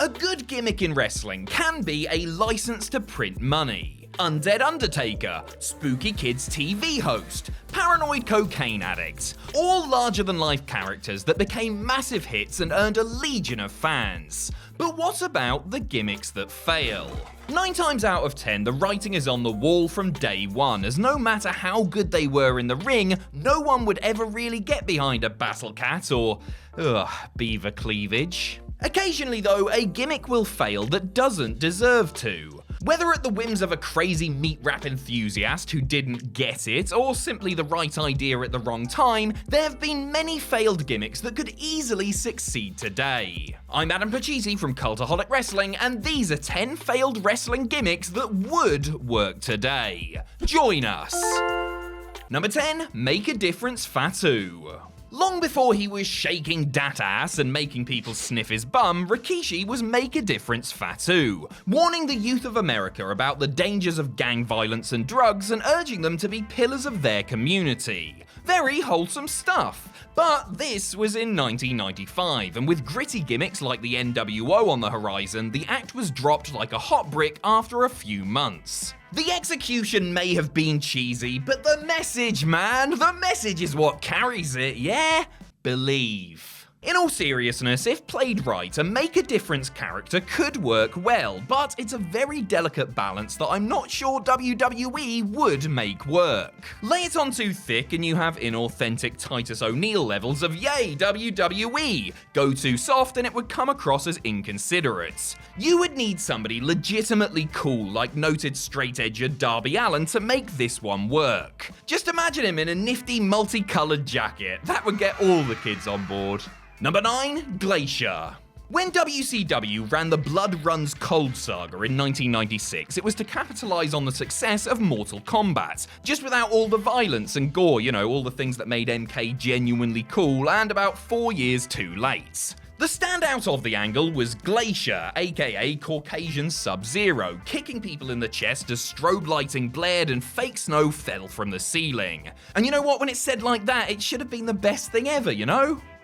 A good gimmick in wrestling can be a license to print money. Undead Undertaker, spooky kids TV host, paranoid cocaine addicts, all larger-than-life characters that became massive hits and earned a legion of fans. But what about the gimmicks that fail? 9 times out of 10, the writing is on the wall from day one, as no matter how good they were in the ring, no one would ever really get behind a battle cat or, beaver cleavage. Occasionally though, a gimmick will fail that doesn't deserve to. Whether at the whims of a crazy meat wrap enthusiast who didn't get it, or simply the right idea at the wrong time, there have been many failed gimmicks that could easily succeed today. I'm Adam Pachisi from Cultaholic Wrestling, and these are 10 failed wrestling gimmicks that would work today. Join us! Number 10, Make a Difference Fatu. Long before he was shaking dat ass and making people sniff his bum, Rikishi was Make a Difference Fatu, warning the youth of America about the dangers of gang violence and drugs and urging them to be pillars of their community. Very wholesome stuff. But this was in 1995, and with gritty gimmicks like the NWO on the horizon, the act was dropped like a hot brick after a few months. The execution may have been cheesy, but the message, man, the message is what carries it, yeah? Believe. In all seriousness, if played right, a Make a Difference character could work well, but it's a very delicate balance that I'm not sure WWE would make work. Lay it on too thick and you have inauthentic Titus O'Neil levels of yay WWE. Go too soft and it would come across as inconsiderate. You would need somebody legitimately cool like noted straight-edger Darby Allin to make this one work. Just imagine him in a nifty multicolored jacket. That would get all the kids on board. Number 9, Glacier. When WCW ran the Blood Runs Cold saga in 1996, it was to capitalize on the success of Mortal Kombat, just without all the violence and gore, all the things that made MK genuinely cool, and about 4 years too late. The standout of the angle was Glacier, aka Caucasian Sub-Zero, kicking people in the chest as strobe lighting blared and fake snow fell from the ceiling. And you know what, when it's said like that, it should have been the best thing ever,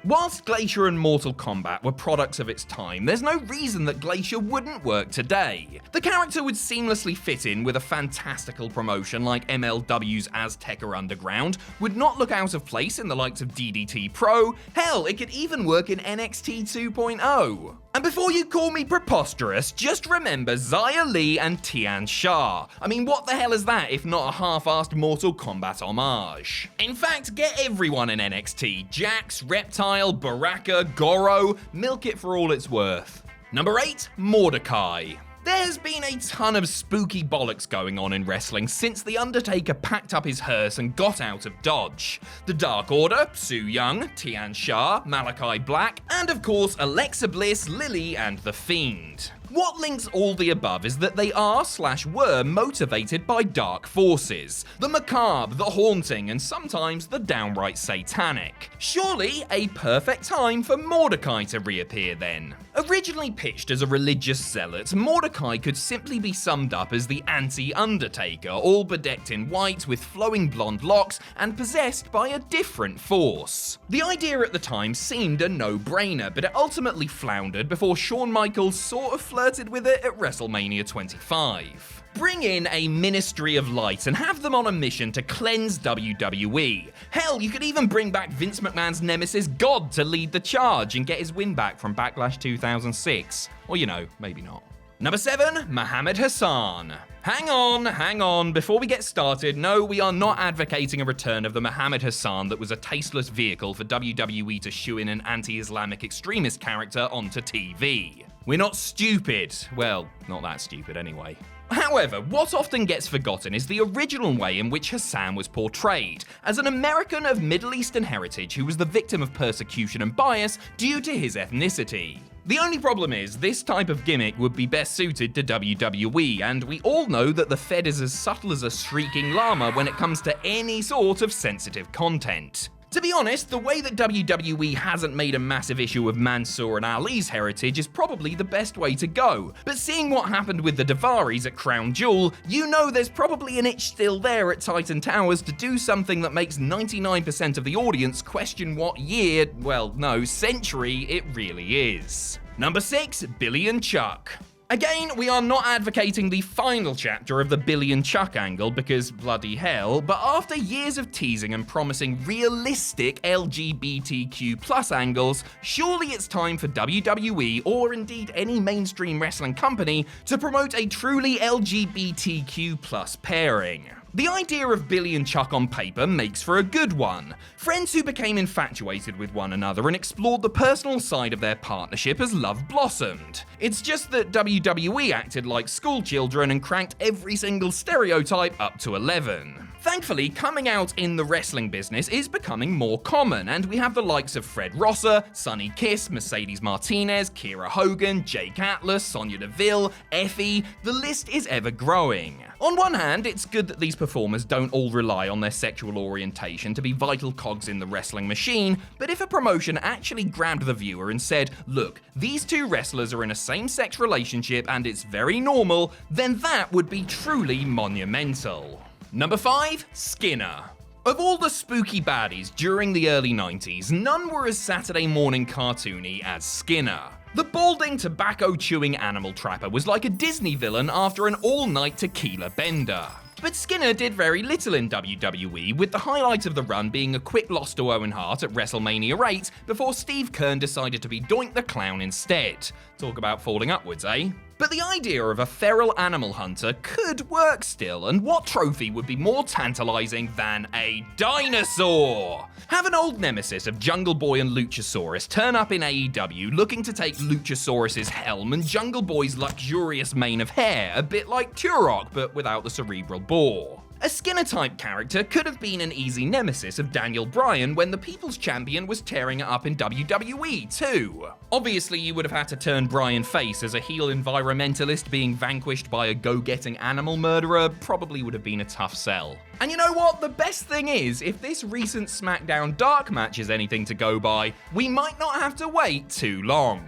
Whilst Glacier and Mortal Kombat were products of its time, there's no reason that Glacier wouldn't work today. The character would seamlessly fit in with a fantastical promotion like MLW's Azteca Underground, would not look out of place in the likes of DDT Pro, hell, it could even work in NXT 2.0. And before you call me preposterous, just remember Xia Li and Tian Sha. I mean, what the hell is that if not a half-assed Mortal Kombat homage? In fact, get everyone in NXT. Jax, Reptile, Baraka, Goro, milk it for all it's worth. Number 8, Mordecai. There's been a ton of spooky bollocks going on in wrestling since The Undertaker packed up his hearse and got out of Dodge. The Dark Order, Su Yung, Tian Sha, Malachi Black, and of course Alexa Bliss, Lily, and The Fiend. What links all the above is that they are/were motivated by dark forces. The macabre, the haunting, and sometimes the downright satanic. Surely a perfect time for Mordecai to reappear then. Originally pitched as a religious zealot, Mordecai could simply be summed up as the anti-Undertaker, all bedecked in white with flowing blonde locks and possessed by a different force. The idea at the time seemed a no-brainer, but it ultimately floundered before Shawn Michaels sort of flirted with it at WrestleMania 25. Bring in a Ministry of Light and have them on a mission to cleanse WWE. Hell, you could even bring back Vince McMahon's nemesis God to lead the charge and get his win back from Backlash 2006. Or maybe not. Number 7, Mohammed Hassan. Hang on, before we get started, no, we are not advocating a return of the Mohammed Hassan that was a tasteless vehicle for WWE to shoe in an anti-Islamic extremist character onto TV. We're not stupid. Well, not that stupid anyway. However, what often gets forgotten is the original way in which Hassan was portrayed, as an American of Middle Eastern heritage who was the victim of persecution and bias due to his ethnicity. The only problem is, this type of gimmick would be best suited to WWE, and we all know that the Fed is as subtle as a shrieking llama when it comes to any sort of sensitive content. To be honest, the way that WWE hasn't made a massive issue of Mansoor and Ali's heritage is probably the best way to go. But seeing what happened with the Daivaris at Crown Jewel, you know there's probably an itch still there at Titan Towers to do something that makes 99% of the audience question what year, well, no, century it really is. Number 6, Billy and Chuck. Again, we are not advocating the final chapter of the Billy and Chuck angle because bloody hell, but after years of teasing and promising realistic LGBTQ+ angles, surely it's time for WWE, or indeed any mainstream wrestling company, to promote a truly LGBTQ+ pairing. The idea of Billy and Chuck on paper makes for a good one. Friends who became infatuated with one another and explored the personal side of their partnership as love blossomed. It's just that WWE acted like school children and cranked every single stereotype up to 11. Thankfully, coming out in the wrestling business is becoming more common, and we have the likes of Fred Rosser, Sonny Kiss, Mercedes Martinez, Kiera Hogan, Jake Atlas, Sonya Deville, Effie. The list is ever growing. On one hand, it's good that these performers don't all rely on their sexual orientation to be vital cogs in the wrestling machine, but if a promotion actually grabbed the viewer and said, look, these two wrestlers are in a same-sex relationship and it's very normal, then that would be truly monumental. Number 5, Skinner. Of all the spooky baddies during the early 90s, none were as Saturday morning cartoony as Skinner. The balding, tobacco-chewing animal trapper was like a Disney villain after an all-night tequila bender. But Skinner did very little in WWE, with the highlight of the run being a quick loss to Owen Hart at WrestleMania 8 before Steve Keirn decided to be Doink the Clown instead. Talk about falling upwards, eh? But the idea of a feral animal hunter could work still, and what trophy would be more tantalizing than a dinosaur? Have an old nemesis of Jungle Boy and Luchasaurus turn up in AEW looking to take Luchasaurus's helm and Jungle Boy's luxurious mane of hair, a bit like Turok but without the cerebral bore. A Skinner-type character could have been an easy nemesis of Daniel Bryan when the People's Champion was tearing it up in WWE too. Obviously, you would have had to turn Bryan face, as a heel environmentalist being vanquished by a go-getting animal murderer probably would have been a tough sell. And you know what? The best thing is, if this recent SmackDown Dark match is anything to go by, we might not have to wait too long.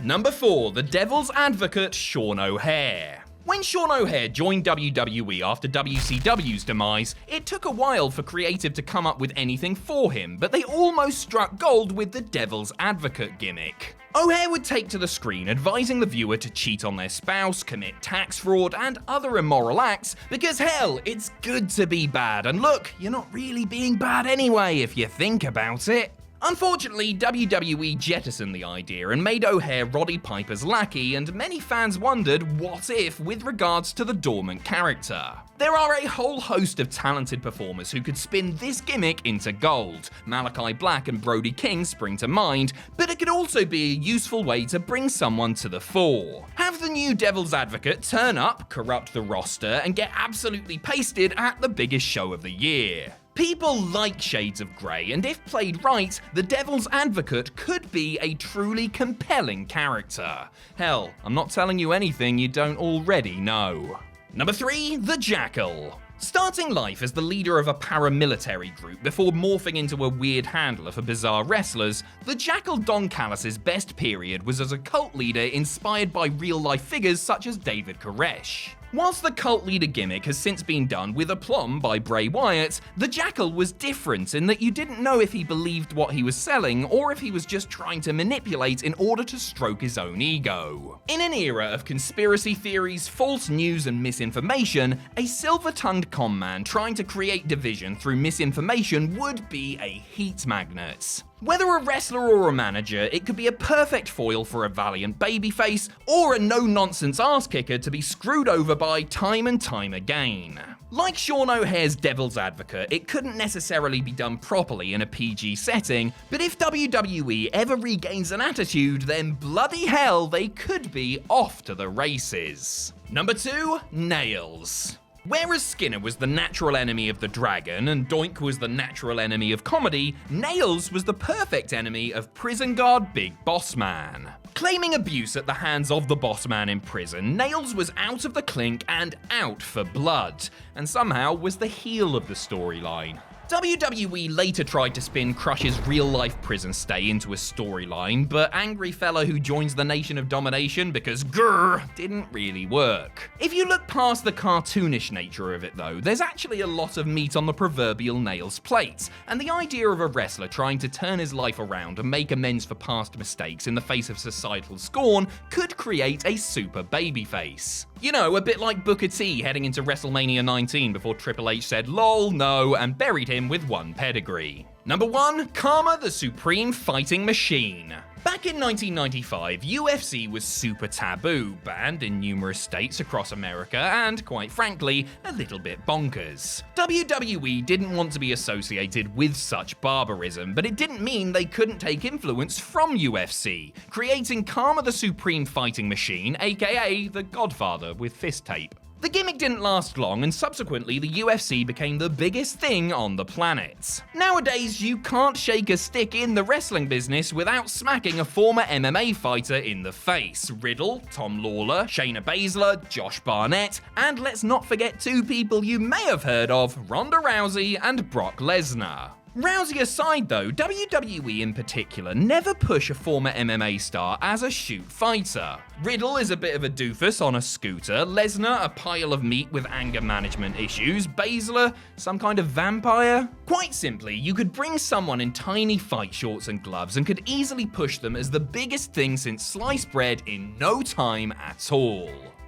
Number 4, the Devil's Advocate, Sean O'Haire. When Sean O'Haire joined WWE after WCW's demise, it took a while for creative to come up with anything for him, but they almost struck gold with the Devil's Advocate gimmick. O'Haire would take to the screen advising the viewer to cheat on their spouse, commit tax fraud, and other immoral acts, because hell, it's good to be bad, and look, you're not really being bad anyway if you think about it. Unfortunately, WWE jettisoned the idea and made O'Haire Roddy Piper's lackey, and many fans wondered what if with regards to the dormant character. There are a whole host of talented performers who could spin this gimmick into gold. Malachi Black and Brody King spring to mind, but it could also be a useful way to bring someone to the fore. Have the new Devil's Advocate turn up, corrupt the roster, and get absolutely pasted at the biggest show of the year. People like shades of grey, and if played right, the Devil's Advocate could be a truly compelling character. Hell, I'm not telling you anything you don't already know. Number 3, the Jackyl. Starting life as the leader of a paramilitary group before morphing into a weird handler for bizarre wrestlers, the Jackyl Don Callis' best period was as a cult leader inspired by real-life figures such as David Koresh. Whilst the cult leader gimmick has since been done with aplomb by Bray Wyatt, the Jackyl was different in that you didn't know if he believed what he was selling or if he was just trying to manipulate in order to stroke his own ego. In an era of conspiracy theories, false news and misinformation, a silver-tongued con man trying to create division through misinformation would be a heat magnet. Whether a wrestler or a manager, it could be a perfect foil for a valiant babyface, or a no-nonsense ass-kicker to be screwed over by time and time again. Like Sean O'Haire's Devil's Advocate, it couldn't necessarily be done properly in a PG setting, but if WWE ever regains an attitude, then bloody hell, they could be off to the races. Number 2, Nailz. Whereas Skinner was the natural enemy of the dragon and Doink was the natural enemy of comedy, Nailz was the perfect enemy of prison guard Big Boss Man. Claiming abuse at the hands of the boss man in prison, Nailz was out of the clink and out for blood, and somehow was the heel of the storyline. WWE later tried to spin Crush's real-life prison stay into a storyline, but angry fella who joins the Nation of Domination because grrr didn't really work. If you look past the cartoonish nature of it though, there's actually a lot of meat on the proverbial Nailz plate, and the idea of a wrestler trying to turn his life around and make amends for past mistakes in the face of societal scorn could create a super babyface. You know, a bit like Booker T heading into WrestleMania 19 before Triple H said lol, no, and buried him with one pedigree. Number 1, Karma the Supreme Fighting Machine. Back in 1995, UFC was super taboo, banned in numerous states across America, and quite frankly, a little bit bonkers. WWE didn't want to be associated with such barbarism, but it didn't mean they couldn't take influence from UFC, creating Karma the Supreme Fighting Machine, aka the Godfather with fist tape. The gimmick didn't last long, and subsequently the UFC became the biggest thing on the planet. Nowadays, you can't shake a stick in the wrestling business without smacking a former MMA fighter in the face. Riddle, Tom Lawler, Shayna Baszler, Josh Barnett, and let's not forget 2 people you may have heard of, Ronda Rousey and Brock Lesnar. Rousey aside though, WWE in particular never push a former MMA star as a shoot fighter. Riddle is a bit of a doofus on a scooter, Lesnar a pile of meat with anger management issues, Baszler some kind of vampire. Quite simply, you could bring someone in tiny fight shorts and gloves and could easily push them as the biggest thing since sliced bread in no time at all.